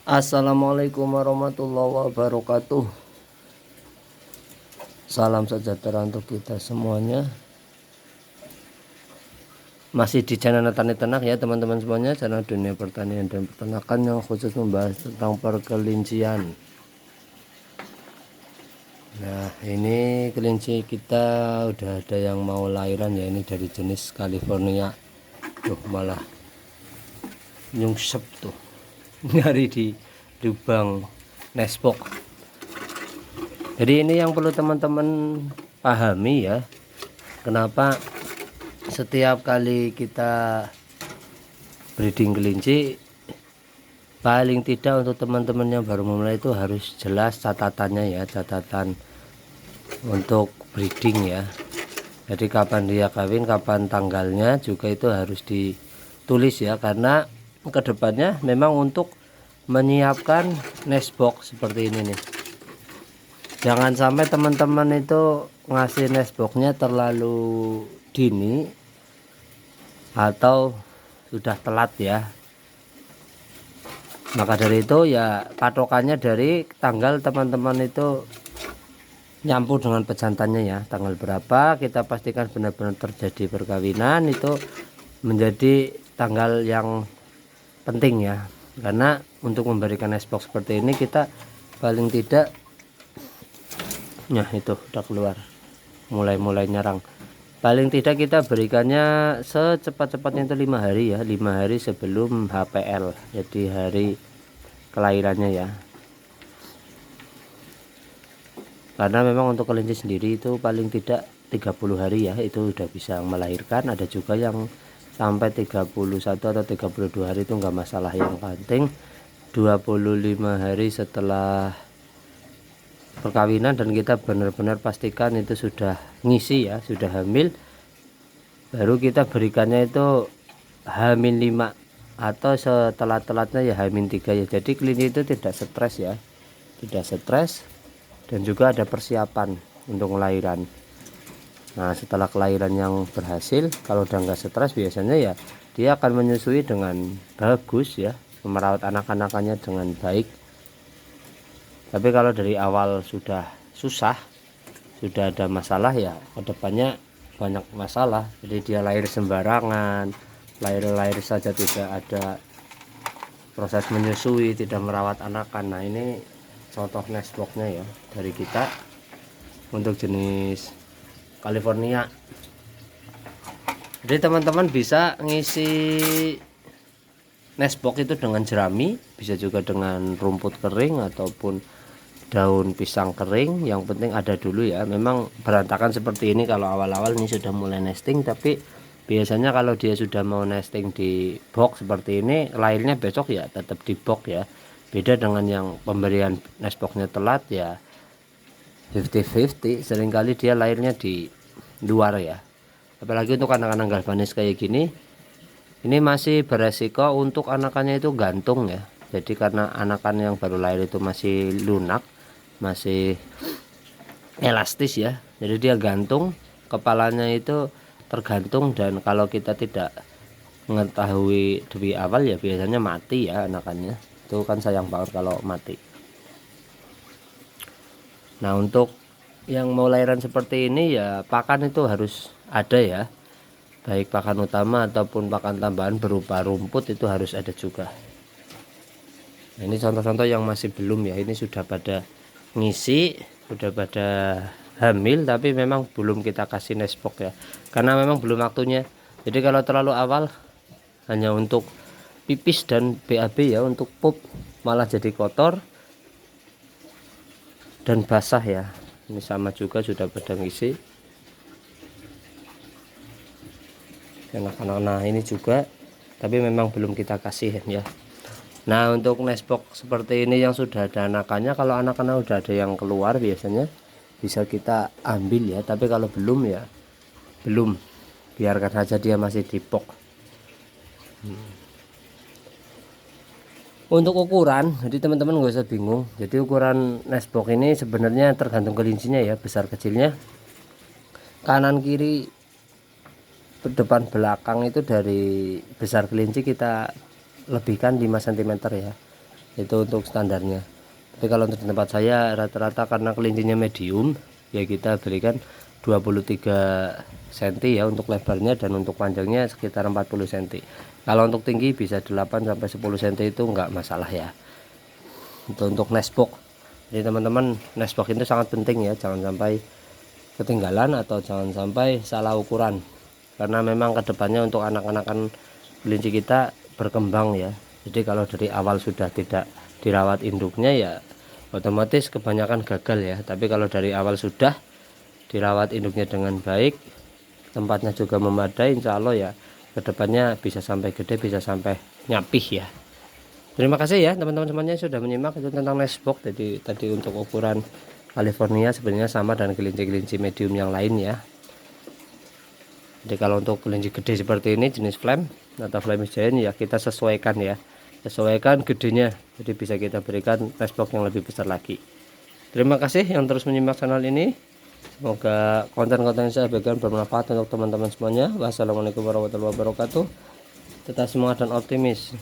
Assalamualaikum warahmatullahi wabarakatuh. Salam sejahtera untuk kita semuanya. Masih di channel Tani Ternak ya teman-teman semuanya, channel dunia pertanian dan peternakan yang khusus membahas tentang perkelincian. Nah, ini kelinci kita udah ada yang mau lahiran ya, ini dari jenis California. Tuh malah nyungsep tuh. Nyari di lubang nestbox. Jadi ini yang perlu teman-teman pahami ya, kenapa setiap kali kita breeding kelinci, paling tidak untuk teman-teman yang baru memulai itu harus jelas catatannya ya, catatan untuk breeding ya. Jadi kapan dia kawin, kapan tanggalnya juga itu harus ditulis ya, karena kedepannya memang untuk menyiapkan nest box seperti ini nih. Jangan sampai teman-teman itu ngasih nest boxnya terlalu dini atau sudah telat ya. Maka dari itu ya patokannya dari tanggal teman-teman itu nyampur dengan pejantannya ya, tanggal berapa kita pastikan benar-benar terjadi perkawinan, itu menjadi tanggal yang penting ya. Karena untuk memberikan nest box seperti ini kita paling tidak, nah itu udah keluar, mulai nyerang, paling tidak kita berikannya secepat-cepatnya itu 5 hari ya, 5 hari sebelum HPL, jadi hari kelahirannya ya. Karena memang untuk kelinci sendiri itu paling tidak 30 hari ya, itu udah bisa melahirkan. Ada juga yang sampai 31 atau 32 hari itu enggak masalah, yang penting 25 hari setelah perkawinan dan kita benar-benar pastikan itu sudah ngisi ya, sudah hamil, baru kita berikannya itu H-5 atau setelah-telatnya ya H-3 ya. Jadi kelinci itu tidak stres ya, tidak stres, dan juga ada persiapan untuk kelahiran. Nah, setelah kelahiran yang berhasil, kalau udah nggak stres biasanya ya dia akan menyusui dengan bagus ya, merawat anak-anakannya dengan baik. Tapi kalau dari awal sudah susah, sudah ada masalah ya, kedepannya banyak masalah. Jadi dia lahir sembarangan, lahir saja tidak ada proses menyusui, tidak merawat anakan. Nah, ini contoh nest boxnya ya dari kita untuk jenis California. Jadi teman-teman bisa ngisi nest box itu dengan jerami, bisa juga dengan rumput kering ataupun daun pisang kering. Yang penting ada dulu ya. Memang berantakan seperti ini kalau awal-awal ini sudah mulai nesting, tapi biasanya kalau dia sudah mau nesting di box seperti ini, lahirnya besok ya tetap di box ya. Beda dengan yang pemberian nest boxnya telat ya 50-50, seringkali dia lahirnya di luar ya. Apalagi untuk anak-anak galvanis kayak gini, ini masih beresiko untuk anakannya itu gantung ya. Jadi karena anakan yang baru lahir itu masih lunak, masih elastis ya, jadi dia gantung, kepalanya itu tergantung, dan kalau kita tidak mengetahui dari awal ya biasanya mati ya anakannya. Itu kan sayang banget kalau mati. Nah, untuk yang mau lahiran seperti ini ya pakan itu harus ada ya, baik pakan utama ataupun pakan tambahan berupa rumput itu harus ada juga. Nah, ini contoh-contoh yang masih belum ya, ini sudah pada ngisi, sudah pada hamil, tapi memang belum kita kasih nest box ya, karena memang belum waktunya. Jadi kalau terlalu awal hanya untuk pipis dan BAB ya, untuk pup malah jadi kotor dan basah ya. Ini sama juga sudah pada ngisi anak-anak. Nah, ini juga, tapi memang belum kita kasih ya. Nah, untuk nest box seperti ini yang sudah ada anakannya, kalau anak-anak udah ada yang keluar biasanya bisa kita ambil ya, tapi kalau belum ya belum, biarkan saja dia masih di box. Untuk ukuran, jadi teman-teman gak usah bingung. Jadi ukuran nest box ini sebenarnya tergantung kelincinya ya, besar kecilnya. Kanan kiri depan belakang itu dari besar kelinci kita lebihkan 5 cm ya. itu untuk standarnya. Tapi kalau untuk di tempat saya rata-rata karena kelincinya medium ya kita berikan 23 cm ya untuk lebarnya, dan untuk panjangnya sekitar 40 cm. Kalau untuk tinggi bisa 8 sampai 10 cm, itu enggak masalah ya. Itu untuk nestbox. Jadi teman-teman, nestbox itu sangat penting ya, jangan sampai ketinggalan atau jangan sampai salah ukuran, karena memang kedepannya untuk anak-anakan kelinci kita berkembang ya. Jadi kalau dari awal sudah tidak dirawat induknya ya otomatis kebanyakan gagal ya. Tapi kalau dari awal sudah dirawat induknya dengan baik, tempatnya juga memadai, insya Allah ya kedepannya bisa sampai gede, bisa sampai nyapih ya. Terima kasih ya teman-teman semuanya sudah menyimak itu tentang nestbox. Jadi tadi untuk ukuran California sebenarnya sama dengan kelinci-kelinci medium yang lain ya. Jadi kalau untuk kelinci gede seperti ini jenis flame atau Flemish Giant ya kita sesuaikan ya, sesuaikan gedenya, jadi bisa kita berikan nestbox yang lebih besar lagi. Terima kasih yang terus menyimak channel ini. Semoga konten-konten yang saya berikan bermanfaat untuk teman-teman semuanya. Wassalamualaikum warahmatullahi wabarakatuh. Tetap semangat dan optimis.